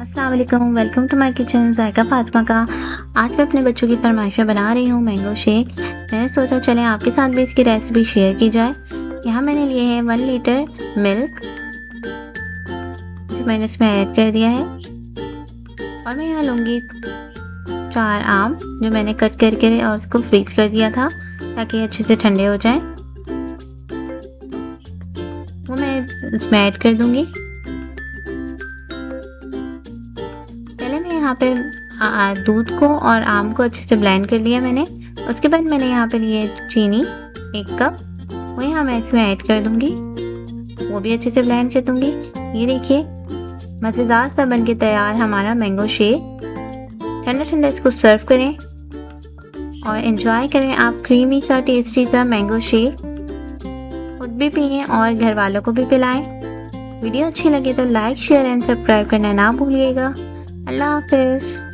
अस्सलाम वालेकुम, welcome to my kitchen Zaika Fatima का। आज मैं अपने बच्चों की फरमाइश में बना रही हूँ मैंगो शेक। मैंने सोचा चलें आपके साथ भी इसकी रेसिपी शेयर की जाए। यहाँ मैंने लिए हैं 1 लीटर मिल्क, जो मैंने इसमें ऐड कर दिया है। और मैं यहाँ लूँगी 4 आम, जो मैंने कट करके और उसको फ्रीज कर दिया था ताकि अच्छे से ठंडे हो जाएं। वो मैं इसमें ऐड कर दूँगी। पहले मैं यहाँ पे दूध को और आम को अच्छे से ब्लेंड कर लिया मैंने। उसके बाद मैंने यहाँ पे लिए चीनी 1 कप, वो यहाँ मैं इसमें ऐड कर दूँगी। वो भी अच्छे से ब्लेंड कर दूँगी। ये देखिए मज़ेदार सा बन के तैयार हमारा मैंगो शेक। ठंडा ठंडा इसको सर्व करें और एंजॉय करें आप क्रीमी सा टेस्टी सा मैंगो शेक। खुद भी पिएं और घर वालों को भी पिलाएं। वीडियो अच्छी लगे तो लाइक शेयर एंड सब्सक्राइब करना ना भूलिएगा। अल्लाह हाफिज़।